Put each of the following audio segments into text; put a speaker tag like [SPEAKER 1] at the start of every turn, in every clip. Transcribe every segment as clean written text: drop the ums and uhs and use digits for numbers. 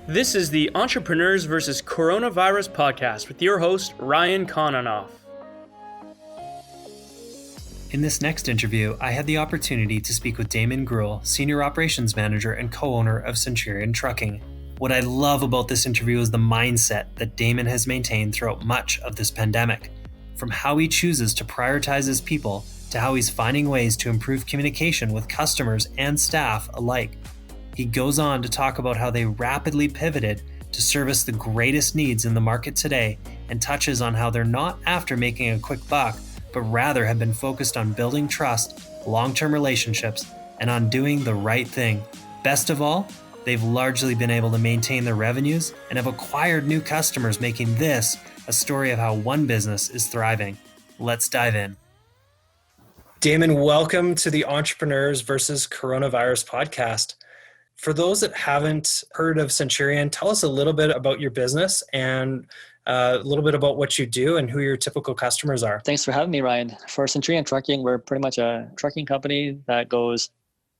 [SPEAKER 1] This is the Entrepreneurs vs. Coronavirus podcast with your host, Ryan Kononov.
[SPEAKER 2] In this next interview, I had the opportunity to speak with Daman Grewal, Senior Operations Manager and co-owner of Centurion Trucking. What I love about this interview is the mindset that Daman has maintained throughout much of this pandemic. From how he chooses to prioritize his people to how he's finding ways to improve communication with customers and staff alike. He goes on to talk about how they rapidly pivoted to service the greatest needs in the market today and touches on how they're not after making a quick buck, but rather have been focused on building trust, long-term relationships, and on doing the right thing. Best of all, they've largely been able to maintain their revenues and have acquired new customers, making this a story of how one business is thriving. Let's dive in. Daman, welcome to the Entrepreneurs vs. Coronavirus podcast. For those that haven't heard of Centurion, tell us a little bit about your business and a little bit about what you do and who your typical customers are.
[SPEAKER 3] Thanks for having me, Ryan. For Centurion Trucking, we're pretty much a trucking company that goes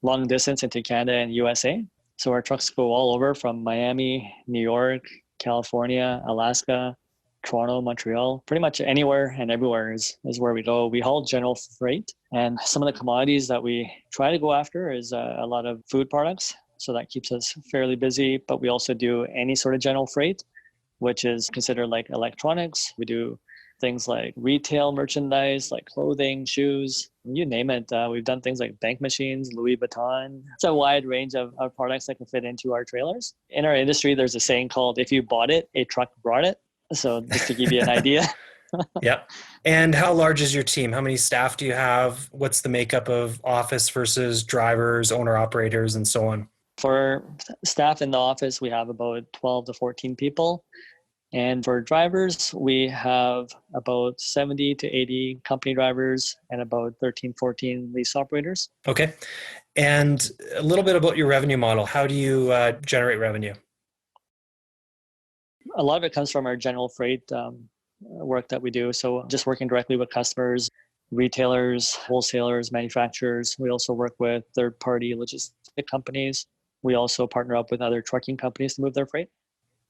[SPEAKER 3] long distance into Canada and USA. So our trucks go all over from Miami, New York, California, Alaska, Toronto, Montreal, pretty much anywhere and everywhere is where we go. We haul general freight, and some of the commodities that we try to go after is a lot of food products. So that keeps us fairly busy, but we also do any sort of general freight, which is considered like electronics. We do things like retail merchandise, like clothing, shoes, you name it. We've done things like bank machines, Louis Vuitton. It's a wide range of products that can fit into our trailers. In our industry, there's a saying called, if you bought it, a truck brought it. So just to give you an idea.
[SPEAKER 2] Yeah. And how large is your team? How many staff do you have? What's the makeup of office versus drivers, owner-operators, and so on?
[SPEAKER 3] For staff in the office, we have about 12 to 14 people. And for drivers, we have about 70 to 80 company drivers and about 13, 14 lease operators.
[SPEAKER 2] Okay. And a little bit about your revenue model. How do you generate revenue?
[SPEAKER 3] A lot of it comes from our general freight work that we do. So just working directly with customers, retailers, wholesalers, manufacturers. We also work with third-party logistic companies. We also partner up with other trucking companies to move their freight.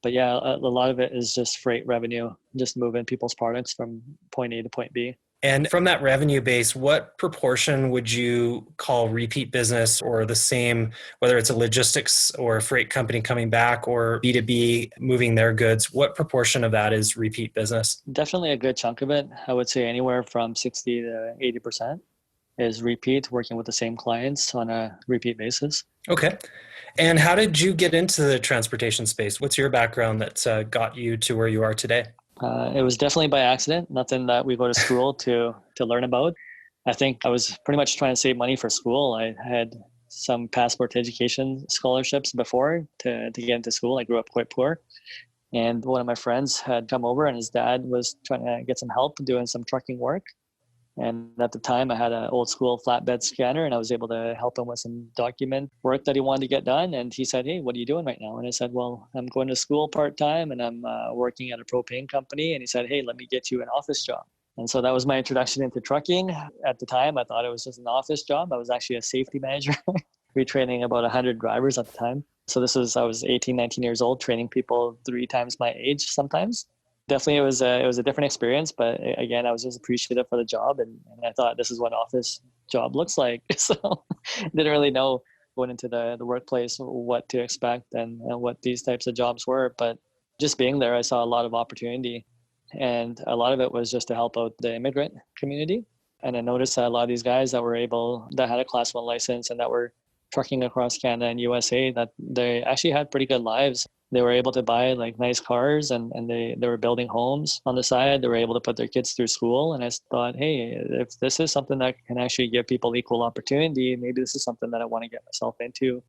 [SPEAKER 3] But yeah, a lot of it is just freight revenue, just moving people's products from point A to point B.
[SPEAKER 2] And from that revenue base, what proportion would you call repeat business or the same, whether it's a logistics or a freight company coming back or B2B moving their goods? What proportion of that is repeat business?
[SPEAKER 3] Definitely a good chunk of it. I would say anywhere from 60 to 80% is repeat, working with the same clients on a repeat basis.
[SPEAKER 2] Okay. And how did you get into the transportation space? What's your background that got you to where you are today?
[SPEAKER 3] It was definitely by accident, nothing that we go to school to learn about. I think I was pretty much trying to save money for school. I had some passport to education scholarships before to get into school. I grew up quite poor. And one of my friends had come over and his dad was trying to get some help doing some trucking work. And at the time I had an old school flatbed scanner and I was able to help him with some document work that he wanted to get done. And he said, "Hey, what are you doing right now?" And I said, "Well, I'm going to school part-time and I'm working at a propane company." And he said, "Hey, let me get you an office job." And so that was my introduction into trucking. At the time, I thought it was just an office job. I was actually a safety manager, retraining about 100 drivers at the time. So I was 18, 19 years old, training people 3 times my age sometimes. Definitely it was a different experience, but again, I was just appreciative for the job and I thought this is what office job looks like. So didn't really know going into the workplace what to expect and what these types of jobs were. But just being there, I saw a lot of opportunity and a lot of it was just to help out the immigrant community. And I noticed that a lot of these guys that had a class 1 license and that were trucking across Canada and USA, that they actually had pretty good lives. They were able to buy like nice cars and they were building homes on the side. They were able to put their kids through school. And I thought, hey, if this is something that can actually give people equal opportunity, maybe this is something that I want to get myself into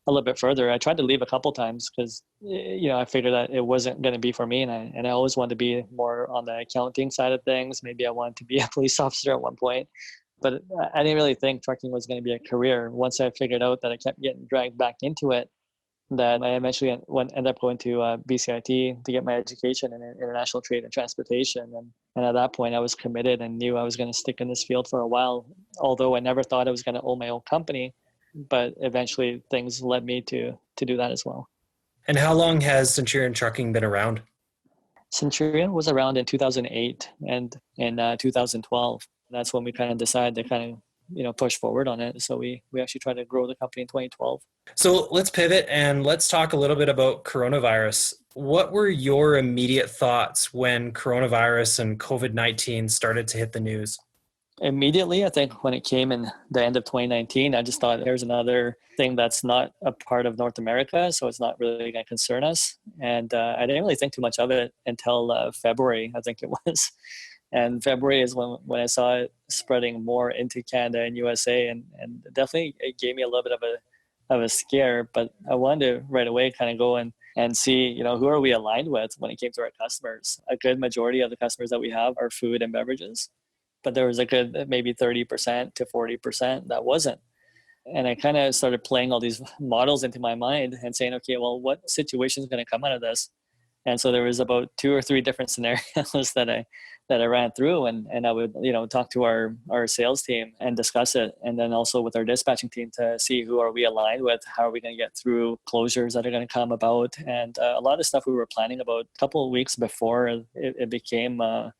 [SPEAKER 3] a little bit further. I tried to leave a couple times because, I figured that it wasn't going to be for me. And I always wanted to be more on the accounting side of things. Maybe I wanted to be a police officer at one point. But I didn't really think trucking was going to be a career. Once I figured out that I kept getting dragged back into it, that I eventually ended up going to BCIT to get my education in international trade and transportation. And at that point, I was committed and knew I was going to stick in this field for a while, although I never thought I was going to own my own company. But eventually, things led me to do that as well.
[SPEAKER 2] And how long has Centurion Trucking been around?
[SPEAKER 3] Centurion was around in 2008 and in 2012. That's when we kind of decided to kind of push forward on it. So we actually tried to grow the company in 2012.
[SPEAKER 2] So let's pivot and let's talk a little bit about coronavirus. What were your immediate thoughts when coronavirus and COVID-19 started to hit the news?
[SPEAKER 3] Immediately, I think when it came in the end of 2019, I just thought there's another thing that's not a part of North America, so it's not really going to concern us. And I didn't really think too much of it until February, I think it was. And February is when I saw it spreading more into Canada and USA, and definitely it gave me a little bit of a scare. But I wanted to right away kind of go and see, who are we aligned with when it came to our customers. A good majority of the customers that we have are food and beverages, but there was a good maybe 30% to 40% that wasn't. And I kind of started playing all these models into my mind and saying, okay, well, what situation is going to come out of this? And so there was about 2 or 3 different scenarios that I ran through, and I would talk to our sales team and discuss it, and then also with our dispatching team to see who are we aligned with, how are we going to get through closures that are going to come about, and a lot of stuff we were planning about a couple of weeks before it became a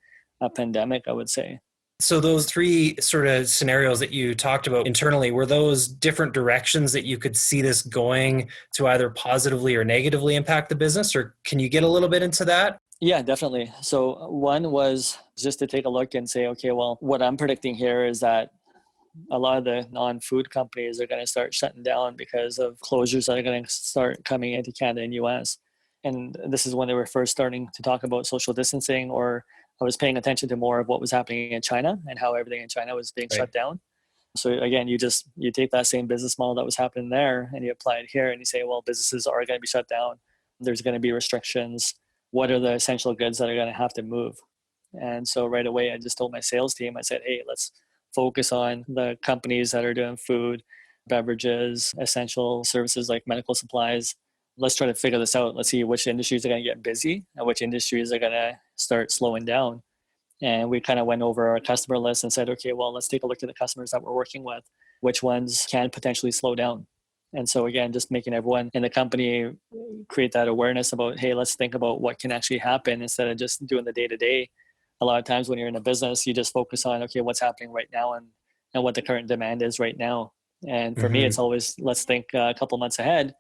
[SPEAKER 3] pandemic, I would say.
[SPEAKER 2] So those 3 sort of scenarios that you talked about internally, were those different directions that you could see this going to either positively or negatively impact the business? Or can you get a little bit into that?
[SPEAKER 3] Yeah, definitely. So one was just to take a look and say, okay, well, what I'm predicting here is that a lot of the non-food companies are going to start shutting down because of closures that are going to start coming into Canada and US. And this is when they were first starting to talk about social distancing, or I was paying attention to more of what was happening in China and how everything in China was being shut down. So again, you take that same business model that was happening there and you apply it here, and you say, well, businesses are going to be shut down. There's going to be restrictions. What are the essential goods that are going to have to move? And so right away, I just told my sales team, I said, hey, let's focus on the companies that are doing food, beverages, essential services like medical supplies. Let's try to figure this out. Let's see which industries are going to get busy and which industries are going to start slowing down. And we kind of went over our customer list and said, okay, well, let's take a look at the customers that we're working with. Which ones can potentially slow down? And so again, just making everyone in the company create that awareness about, hey, let's think about what can actually happen instead of just doing the day-to-day. A lot of times when you're in a business, you just focus on, okay, what's happening right now and what the current demand is right now. And for me, it's always, let's think a couple months ahead,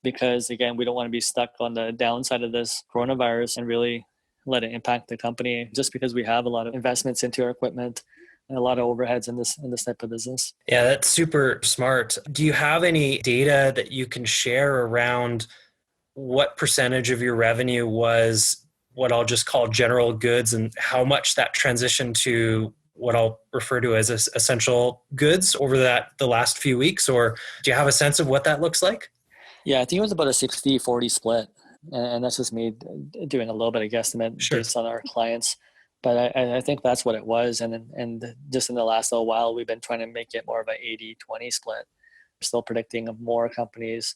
[SPEAKER 3] because again, we don't want to be stuck on the downside of this coronavirus and really let it impact the company, just because we have a lot of investments into our equipment and a lot of overheads in this type of business.
[SPEAKER 2] Yeah, that's super smart. Do you have any data that you can share around what percentage of your revenue was what I'll just call general goods, and how much that transitioned to what I'll refer to as essential goods over the last few weeks? Or do you have a sense of what that looks like?
[SPEAKER 3] Yeah, I think it was about a 60-40 split. And that's just me doing a little bit of guesstimate based on our clients. But I think that's what it was. And just in the last little while, we've been trying to make it more of an 80-20 split. We're still predicting of more companies,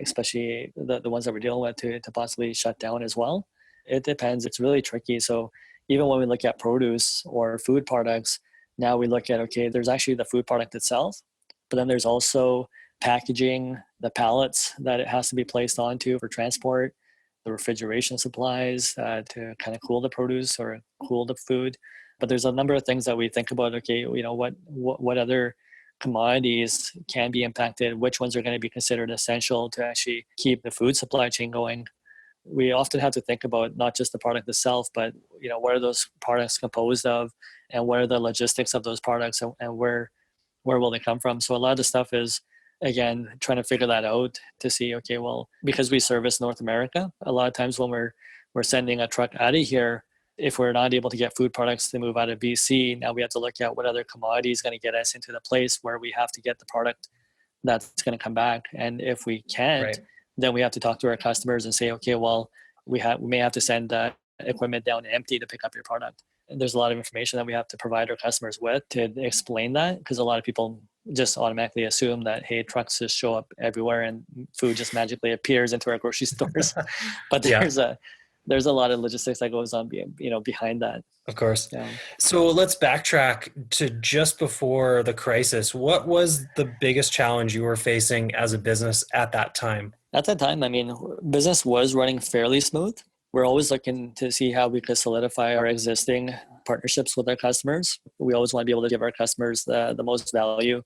[SPEAKER 3] especially the ones that we're dealing with, to possibly shut down as well. It depends. It's really tricky. So even when we look at produce or food products, now we look at, okay, there's actually the food product itself, but then there's also packaging, the pallets that it has to be placed onto for transport, the refrigeration supplies to kind of cool the produce or cool the food. But there's a number of things that we think about. Okay, what other commodities can be impacted? Which ones are going to be considered essential to actually keep the food supply chain going? We often have to think about not just the product itself, but what are those products composed of, and what are the logistics of those products, and where will they come from? So a lot of the stuff is, again, trying to figure that out to see, okay, well, because we service North America, a lot of times when we're sending a truck out of here, if we're not able to get food products to move out of BC, now we have to look at what other commodity is going to get us into the place where we have to get the product that's going to come back. And if we can't, then we have to talk to our customers and say, okay, well, we may have to send equipment down empty to pick up your product. And there's a lot of information that we have to provide our customers with to explain that, because a lot of people just automatically assume that, hey, trucks just show up everywhere and food just magically appears into our grocery stores. But there's a lot of logistics that goes on behind that.
[SPEAKER 2] Of course. Yeah. So let's backtrack to just before the crisis. What was the biggest challenge you were facing as a business at that time?
[SPEAKER 3] At that time, business was running fairly smooth. We're always looking to see how we could solidify our existing partnerships with our customers. We always want to be able to give our customers the most value.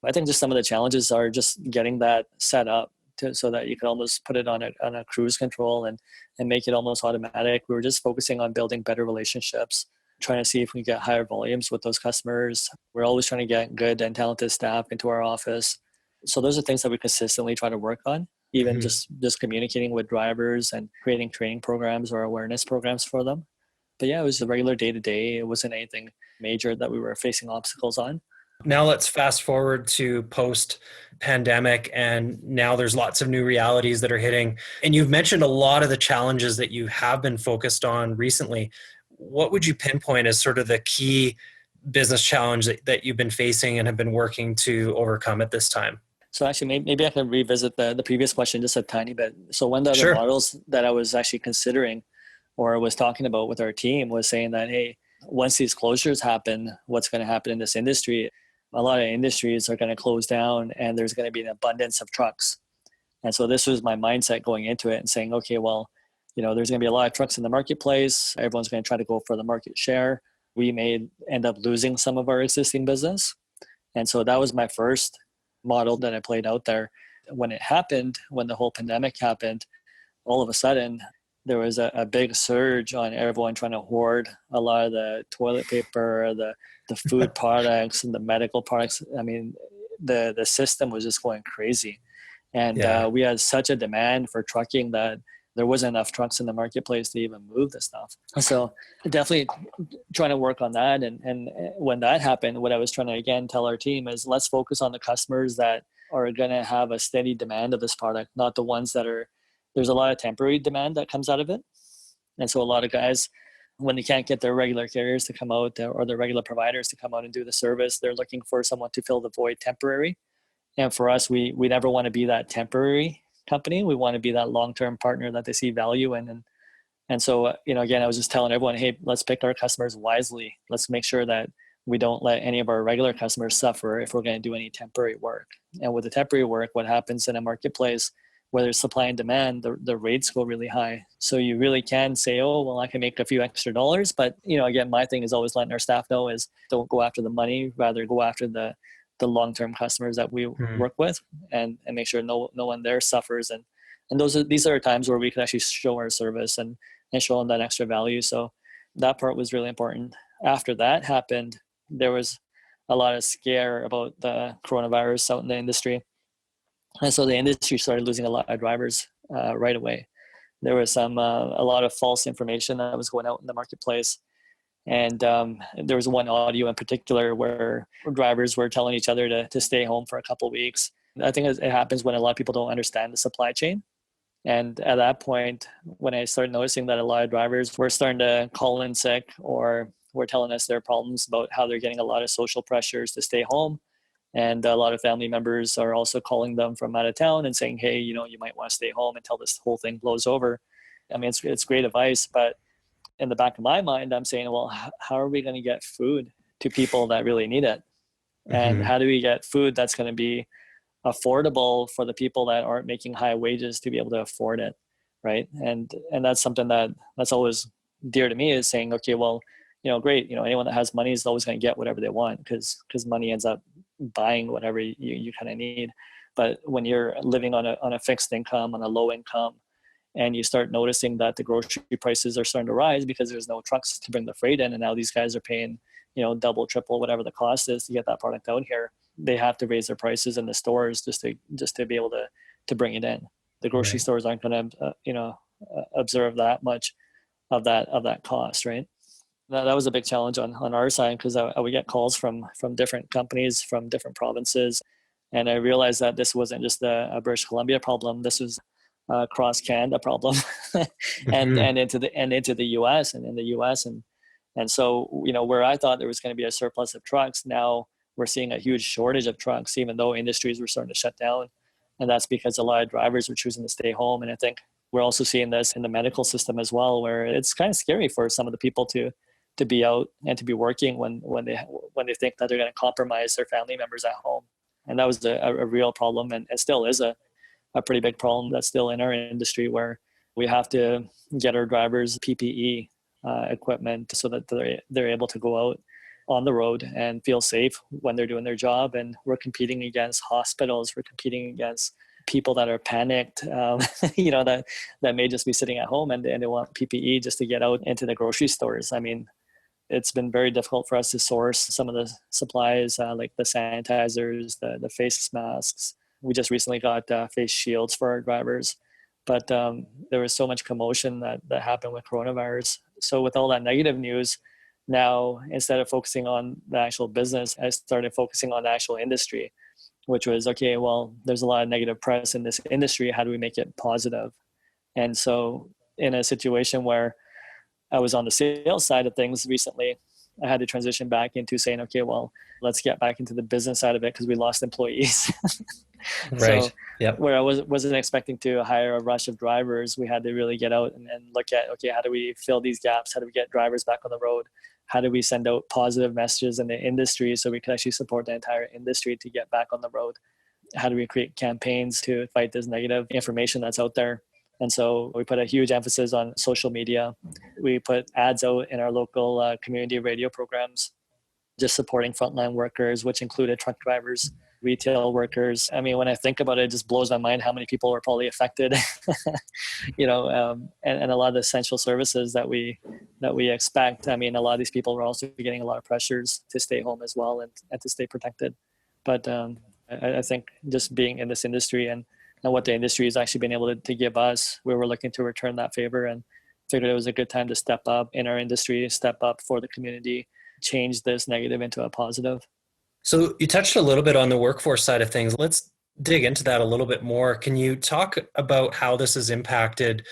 [SPEAKER 3] I think just some of the challenges are just getting that set up so that you can almost put it on a cruise control and make it almost automatic. We were just focusing on building better relationships, trying to see if we can get higher volumes with those customers. We're always trying to get good and talented staff into our office. So those are things that we consistently try to work on, even just communicating with drivers and creating training programs or awareness programs for them. But yeah, it was a regular day-to-day. It wasn't anything major that we were facing obstacles on.
[SPEAKER 2] Now let's fast forward to post-pandemic, and now there's lots of new realities that are hitting. And you've mentioned a lot of the challenges that you have been focused on recently. What would you pinpoint as sort of the key business challenge that you've been facing and have been working to overcome at this time?
[SPEAKER 3] So actually, maybe I can revisit the previous question just a tiny bit. So one of the other models that I was actually considering or was talking about with our team was saying that, hey, once these closures happen, what's going to happen in this industry? A lot of industries are going to close down and there's going to be an abundance of trucks. And so this was my mindset going into it and saying, okay, well, there's going to be a lot of trucks in the marketplace. Everyone's going to try to go for the market share. We may end up losing some of our existing business. And so that was my first model that I played out there. When it happened, when the whole pandemic happened, all of a sudden there was a big surge on everyone trying to hoard a lot of the toilet paper, the food products and the medical products. The system was just going crazy. And we had such a demand for trucking that there wasn't enough trucks in the marketplace to even move the stuff. So definitely trying to work on that. And when that happened, what I was trying to, again, tell our team is let's focus on the customers that are going to have a steady demand of this product, not the ones that there's a lot of temporary demand that comes out of it. And so a lot of guys, when they can't get their regular carriers to come out or their regular providers to come out and do the service, they're looking for someone to fill the void temporary. And for us, we never want to be that temporary company. We want to be that long-term partner that they see value in. And so, again, I was just telling everyone, hey, let's pick our customers wisely. Let's make sure that we don't let any of our regular customers suffer if we're going to do any temporary work. And with the temporary work, what happens in a marketplace, whether it's supply and demand, the rates go really high. So you really can say, oh, well, I can make a few extra dollars. But, again, my thing is always letting our staff know is don't go after the money, rather go after the long-term customers that we work with and make sure no one there suffers. And these are times where we can actually show our service and show them that extra value. So that part was really important. After that happened, there was a lot of scare about the coronavirus out in the industry. And so the industry started losing a lot of drivers right away. There was a lot of false information that was going out in the marketplace. And there was one audio in particular where drivers were telling each other to stay home for a couple of weeks. I think it happens when a lot of people don't understand the supply chain. And at that point, when I started noticing that a lot of drivers were starting to call in sick or were telling us their problems about how they're getting a lot of social pressures to stay home. And a lot of family members are also calling them from out of town and saying, hey, you might want to stay home until this whole thing blows over. It's great advice, but in the back of my mind, I'm saying, well, how are we going to get food to people that really need it? And how do we get food that's going to be affordable for the people that aren't making high wages to be able to afford it, right? And that's something that's always dear to me, is saying, okay, well, great, anyone that has money is always going to get whatever they want because money ends up buying whatever you kind of need. But when you're living on a fixed income, on a low income, and you start noticing that the grocery prices are starting to rise because there's no trucks to bring the freight in, and now these guys are paying, double, triple, whatever the cost is to get that product out here. They have to raise their prices in the stores just to be able to bring it in. The grocery stores aren't going to, observe that much of that cost, right? That was a big challenge on our side because I would get calls from different companies from different provinces, and I realized that this wasn't just a British Columbia problem. This was across Canada problem, and into the U.S. and in the U.S. and so where I thought there was going to be a surplus of trucks, now we're seeing a huge shortage of trucks, even though industries were starting to shut down, and that's because a lot of drivers were choosing to stay home. And I think we're also seeing this in the medical system as well, where it's kind of scary for some of the people to be out and to be working when they think that they're going to compromise their family members at home, and that was a real problem, and it still is a a pretty big problem that's still in our industry, where we have to get our drivers PPE equipment so that they're able to go out on the road and feel safe when they're doing their job. And we're competing against hospitals. We're competing against people that are panicked, that may just be sitting at home and they want PPE just to get out into the grocery stores. I mean, it's been very difficult for us to source some of the supplies, like the sanitizers, the face masks. We just recently got face shields for our drivers. But there was so much commotion that happened with coronavirus. So with all that negative news, now instead of focusing on the actual business, I started focusing on the actual industry, which was, okay, well, there's a lot of negative press in this industry. How do we make it positive? And so in a situation where I was on the sales side of things recently, I had to transition back into saying, okay, well, let's get back into the business side of it because we lost employees.
[SPEAKER 2] Right.
[SPEAKER 3] So
[SPEAKER 2] yep.
[SPEAKER 3] where I wasn't expecting to hire a rush of drivers, we had to really get out and look at, okay, how do we fill these gaps? How do we get drivers back on the road? How do we send out positive messages in the industry so we could actually support the entire industry to get back on the road? How do we create campaigns to fight this negative information that's out there? And so we put a huge emphasis on social media. We put ads out in our local community radio programs, just supporting frontline workers, which included truck drivers, retail workers. I mean, when I think about it, it just blows my mind how many people are probably affected, and a lot of the essential services that we expect. I mean, a lot of these people are also getting a lot of pressures to stay home as well and to stay protected. But I think just being in this industry and what the industry has actually been able to give us, we were looking to return that favor and figured it was a good time to step up in our industry, step up for the community, change this negative into a positive.
[SPEAKER 2] So you touched a little bit on the workforce side of things. Let's dig into that a little bit more. Can you talk about how this has impacted?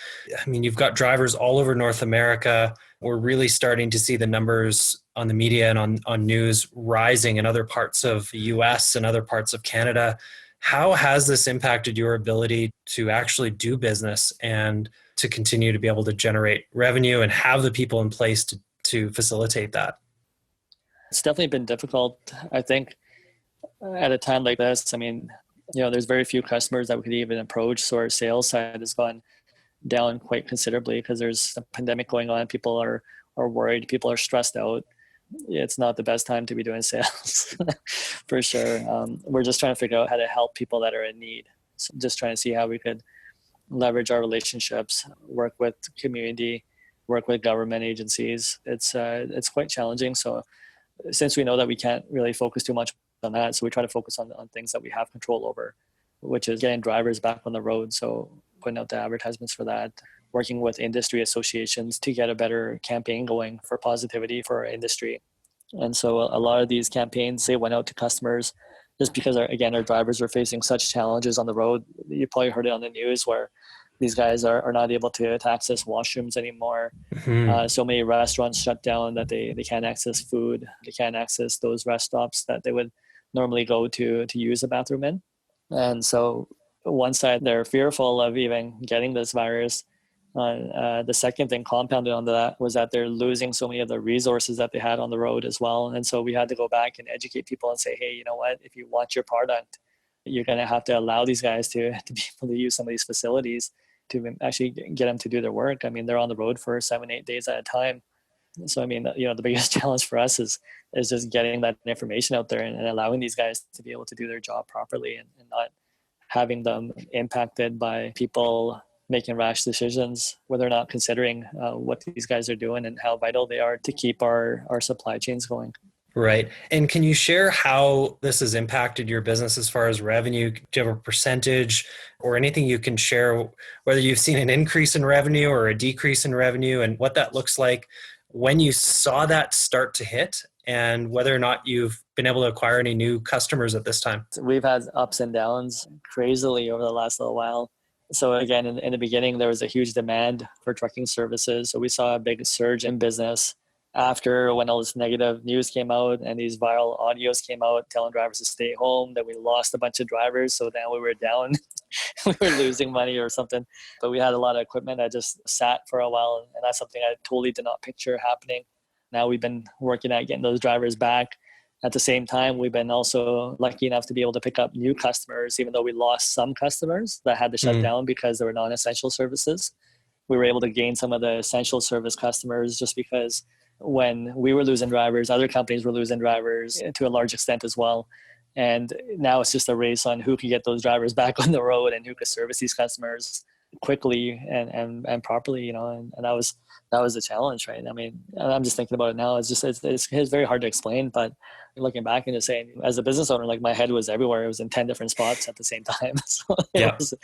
[SPEAKER 2] I mean, you've got drivers all over North America. We're really starting to see the numbers on the media and on news rising in other parts of the US and other parts of Canada. How has this impacted your ability to actually do business and to continue to be able to generate revenue and have the people in place to facilitate that?
[SPEAKER 3] It's definitely been difficult. I think at a time like this, I mean, there's very few customers that we could even approach. So our sales side has gone down quite considerably because there's a pandemic going on. People are worried. People are stressed out. It's not the best time to be doing sales for sure. We're just trying to figure out how to help people that are in need. So just trying to see how we could leverage our relationships, work with community, work with government agencies. It's quite challenging. So since we know that we can't really focus too much on that, so we try to focus on things that we have control over, which is getting drivers back on the road. So putting out the advertisements for that, working with industry associations to get a better campaign going for positivity for our industry. And so a lot of these campaigns, they went out to customers just because, our drivers are facing such challenges on the road. You probably heard it on the news where these guys are not able to access washrooms anymore.
[SPEAKER 2] Mm-hmm.
[SPEAKER 3] So many restaurants shut down that they can't access food. They can't access those rest stops that they would normally go to use a bathroom in. And so one side, they're fearful of even getting this virus. The second thing compounded on that was that they're losing so many of the resources that they had on the road as well. And so we had to go back and educate people and say, hey, you know what, if you want your product, you're going to have to allow these guys to be able to use some of these facilities to actually get them to do their work. I mean, they're on the road for 7-8 days at a time. So, I mean, the biggest challenge for us is just getting that information out there and allowing these guys to be able to do their job properly and not having them impacted by people making rash decisions where they're not considering what these guys are doing and how vital they are to keep our supply chains going.
[SPEAKER 2] Right. And can you share how this has impacted your business as far as revenue? Do you have a percentage or anything you can share, whether you've seen an increase in revenue or a decrease in revenue and what that looks like when you saw that start to hit and whether or not you've been able to acquire any new customers at this time?
[SPEAKER 3] We've had ups and downs crazily over the last little while. So again, in the beginning, there was a huge demand for trucking services. So we saw a big surge in business. After when all this negative news came out and these viral audios came out telling drivers to stay home, that we lost a bunch of drivers. So now we were down, we were losing money or something. But we had a lot of equipment that just sat for a while. And that's something I totally did not picture happening. Now we've been working at getting those drivers back. At the same time, we've been also lucky enough to be able to pick up new customers, even though we lost some customers that had to shut down because they were non-essential services. We were able to gain some of the essential service customers just because when we were losing drivers, other companies were losing drivers to a large extent as well. And now it's just a race on who can get those drivers back on the road and who can service these customers quickly and properly, and that was the challenge, right? I mean, I'm just thinking about it now. It's very hard to explain, but looking back and just saying, as a business owner, like my head was everywhere. It was in 10 different spots at the same time. So it was,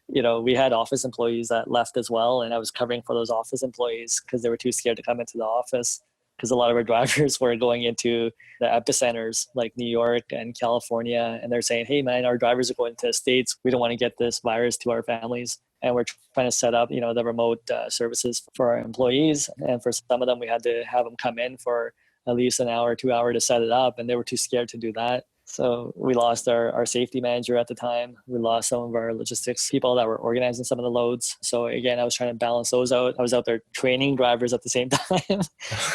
[SPEAKER 3] we had office employees that left as well. And I was covering for those office employees because they were too scared to come into the office, because a lot of our drivers were going into the epicenters like New York and California. And they're saying, hey man, our drivers are going to the States. We don't want to get this virus to our families. And we're trying to set up, the remote services for our employees. And for some of them, we had to have them come in for at least an hour, 2 hours to set it up. And they were too scared to do that. So we lost our safety manager at the time. We lost some of our logistics people that were organizing some of the loads. So again, I was trying to balance those out. I was out there training drivers at the same time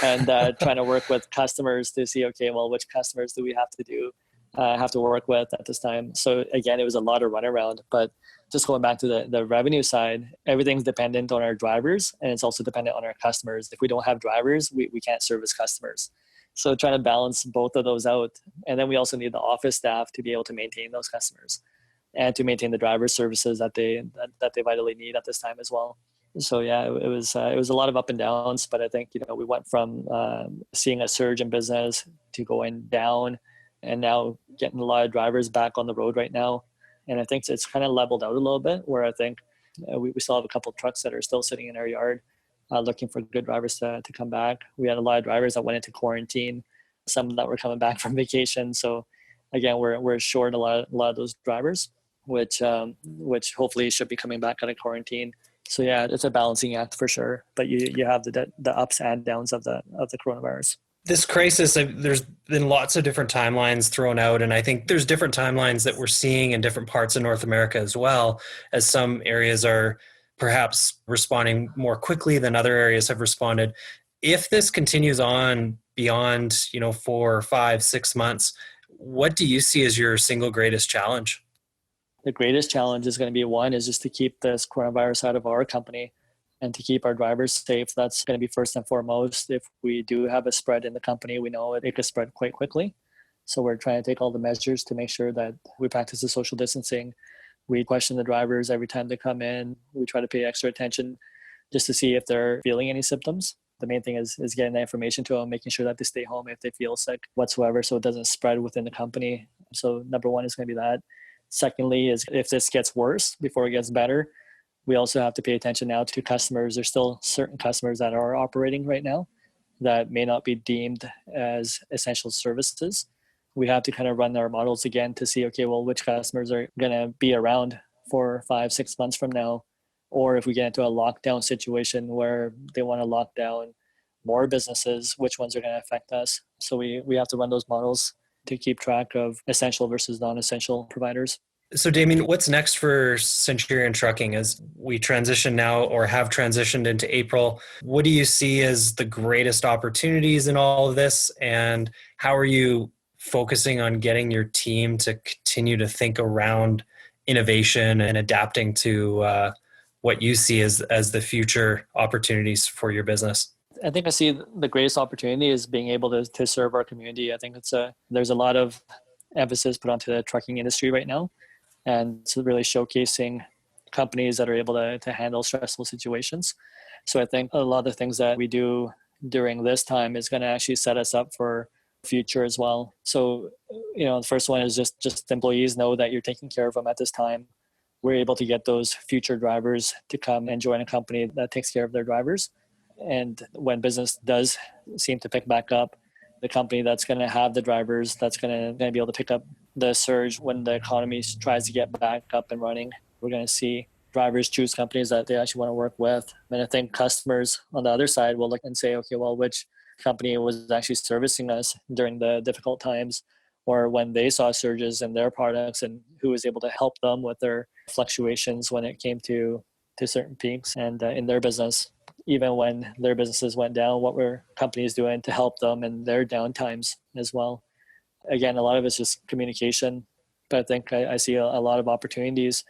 [SPEAKER 3] and trying to work with customers to see, okay, well, which customers do we have to work with at this time? So again, it was a lot of runaround, but just going back to the revenue side, everything's dependent on our drivers, and it's also dependent on our customers. If we don't have drivers, we can't service customers. So trying to balance both of those out. And then we also need the office staff to be able to maintain those customers and to maintain the driver services that they vitally need at this time as well. So yeah, it was a lot of up and downs, but I think, we went from seeing a surge in business to going down, and now getting a lot of drivers back on the road right now. And I think it's kind of leveled out a little bit, where I think we still have a couple of trucks that are still sitting in our yard looking for good drivers to come back. We had a lot of drivers that went into quarantine, some that were coming back from vacation. So again, we're short a lot of those drivers, which hopefully should be coming back out of quarantine. So yeah, it's a balancing act for sure. But you have the ups and downs of the coronavirus.
[SPEAKER 2] This crisis, there's been lots of different timelines thrown out, and I think there's different timelines that we're seeing in different parts of North America as well, as some areas are perhaps responding more quickly than other areas have responded. If this continues on beyond, 4, 5, 6 months, what do you see as your single greatest challenge?
[SPEAKER 3] The greatest challenge is going to be is just to keep this coronavirus out of our company and to keep our drivers safe. That's going to be first and foremost. If we do have a spread in the company, we know it could spread quite quickly. So we're trying to take all the measures to make sure that we practice the social distancing. We question the drivers every time they come in. We try to pay extra attention just to see if they're feeling any symptoms. The main thing is getting that information to them, making sure that they stay home if they feel sick whatsoever, so it doesn't spread within the company. So number one is going to be that. Secondly is, if this gets worse before it gets better, we also have to pay attention now to customers. There's still certain customers that are operating right now that may not be deemed as essential services. We have to kind of run our models again to see, okay, well, which customers are going to be around 4, 5, 6 months from now? Or if we get into a lockdown situation where they want to lock down more businesses, which ones are going to affect us? So we have to run those models to keep track of essential versus non-essential providers.
[SPEAKER 2] So Daman, what's next for Centurion Trucking as we transition now or have transitioned into April? What do you see as the greatest opportunities in all of this? And how are you focusing on getting your team to continue to think around innovation and adapting to what you see as the future opportunities for your business?
[SPEAKER 3] I think I see the greatest opportunity is being able to serve our community. I think there's a lot of emphasis put onto the trucking industry right now. And so really showcasing companies that are able to handle stressful situations. So I think a lot of the things that we do during this time is going to actually set us up for future as well. So, the first one is just employees know that you're taking care of them at this time. We're able to get those future drivers to come and join a company that takes care of their drivers. And when business does seem to pick back up, the company that's going to have the drivers, that's going to be able to pick up the surge when the economy tries to get back up and running. We're going to see drivers choose companies that they actually want to work with. And I think customers on the other side will look and say, okay, well, which company was actually servicing us during the difficult times, or when they saw surges in their products, and who was able to help them with their fluctuations when it came to certain peaks and in their business. Even when their businesses went down, what were companies doing to help them in their downtimes as well? Again, a lot of it's just communication, but I think I see a lot of opportunities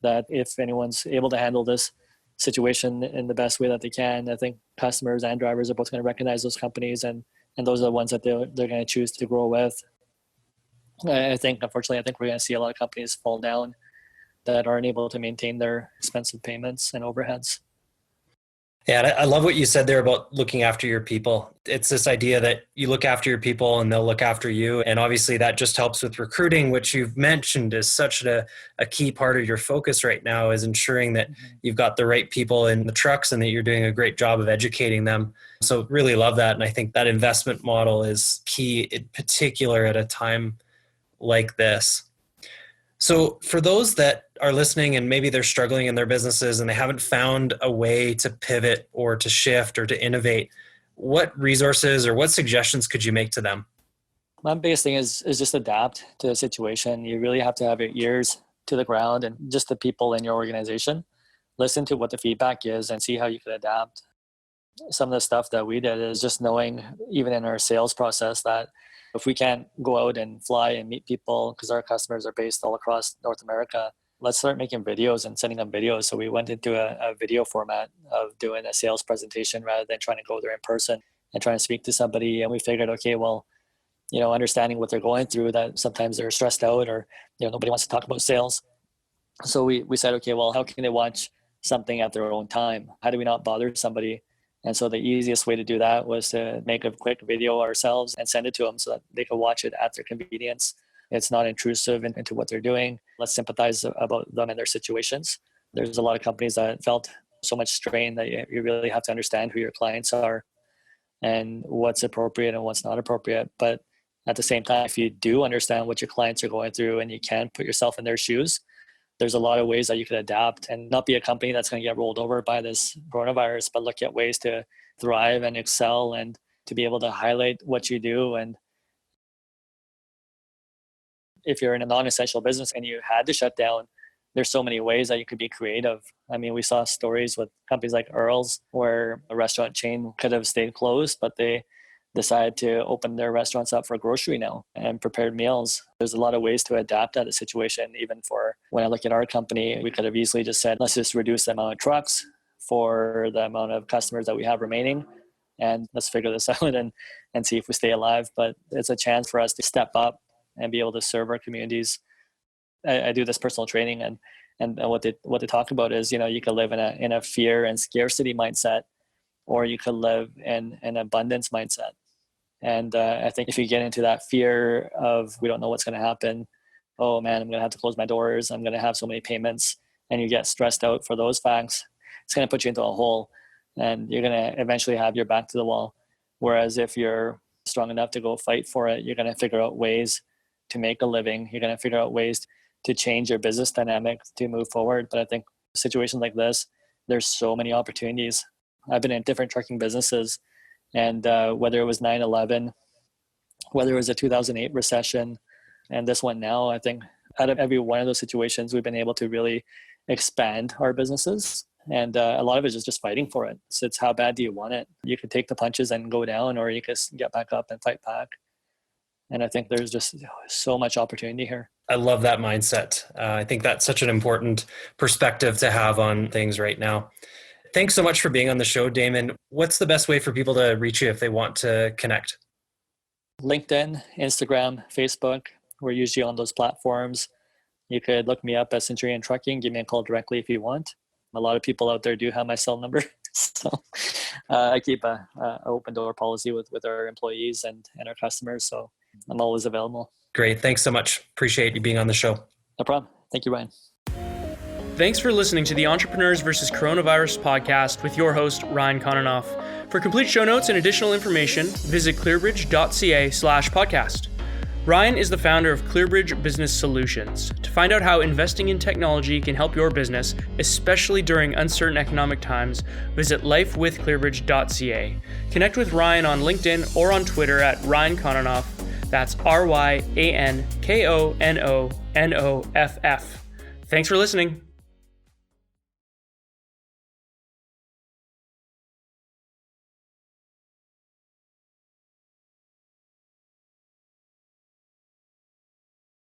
[SPEAKER 3] that if anyone's able to handle this situation in the best way that they can, I think customers and drivers are both going to recognize those companies, and those are the ones that they're going to choose to grow with. I think, unfortunately, we're going to see a lot of companies fall down that aren't able to maintain their expensive payments and overheads.
[SPEAKER 2] Yeah, and I love what you said there about looking after your people. It's this idea that you look after your people and they'll look after you. And obviously that just helps with recruiting, which you've mentioned is such a key part of your focus right now, is ensuring that you've got the right people in the trucks and that you're doing a great job of educating them. So really love that. And I think that investment model is key, in particular at a time like this. So for those that are listening and maybe they're struggling in their businesses and they haven't found a way to pivot or to shift or to innovate, what resources or what suggestions could you make to them?
[SPEAKER 3] My biggest thing is just adapt to the situation. You really have to have your ears to the ground and just the people in your organization. Listen to what the feedback is and see how you can adapt. Some of the stuff that we did is just knowing, even in our sales process, that if we can't go out and fly and meet people because our customers are based all across North America, let's start making videos and sending them videos. So we went into a video format of doing a sales presentation rather than trying to go there in person and trying to speak to somebody. And we figured, okay, well, understanding what they're going through, that sometimes they're stressed out or, nobody wants to talk about sales. So we said, okay, well, how can they watch something at their own time? How do we not bother somebody? And so the easiest way to do that was to make a quick video ourselves and send it to them so that they could watch it at their convenience. It's not intrusive into what they're doing. Let's sympathize about them and their situations. There's a lot of companies that felt so much strain that you really have to understand who your clients are and what's appropriate and what's not appropriate. But at the same time, if you do understand what your clients are going through and you can put yourself in their shoes, there's a lot of ways that you could adapt and not be a company that's going to get rolled over by this coronavirus, but look at ways to thrive and excel and to be able to highlight what you do. And if you're in a non-essential business and you had to shut down, there's so many ways that you could be creative. I mean, we saw stories with companies like Earl's where a restaurant chain could have stayed closed, but they decided to open their restaurants up for grocery now and prepared meals. There's a lot of ways to adapt to the situation. Even for when I look at our company, we could have easily just said, let's just reduce the amount of trucks for the amount of customers that we have remaining. And let's figure this out and see if we stay alive. But it's a chance for us to step up and be able to serve our communities. I do this personal training and what they talk about is, you could live in a fear and scarcity mindset, or you could live in an abundance mindset. And I think if you get into that fear of, we don't know what's going to happen, oh man, I'm going to have to close my doors, I'm going to have so many payments, and you get stressed out for those facts, it's going to put you into a hole and you're going to eventually have your back to the wall. Whereas if you're strong enough to go fight for it, you're going to figure out ways to make a living. You're going to figure out ways to change your business dynamic to move forward. But I think situations like this, there's so many opportunities. I've been in different trucking businesses, and whether it was 9/11, whether it was a 2008 recession, and this one now, I think out of every one of those situations, we've been able to really expand our businesses. And a lot of it is just fighting for it. So it's how bad do you want it? You could take the punches and go down, or you could get back up and fight back. And I think there's just so much opportunity here.
[SPEAKER 2] I love that mindset. I think that's such an important perspective to have on things right now. Thanks so much for being on the show, Daman. What's the best way for people to reach you if they want to connect?
[SPEAKER 3] LinkedIn, Instagram, Facebook. We're usually on those platforms. You could look me up at Centurion Trucking. Give me a call directly if you want. A lot of people out there do have my cell number. So I keep an open door policy with our employees and our customers. So I'm always available.
[SPEAKER 2] Great. Thanks so much. Appreciate you being on the show.
[SPEAKER 3] No problem. Thank you, Ryan.
[SPEAKER 1] Thanks for listening to the Entrepreneurs vs. Coronavirus podcast with your host, Ryan Kononov. For complete show notes and additional information, visit clearbridge.ca/podcast. Ryan is the founder of ClearBridge Business Solutions. To find out how investing in technology can help your business, especially during uncertain economic times, visit lifewithclearbridge.ca. Connect with Ryan on LinkedIn or on Twitter at Ryan Kononov. That's RyanKononoff. Thanks for listening.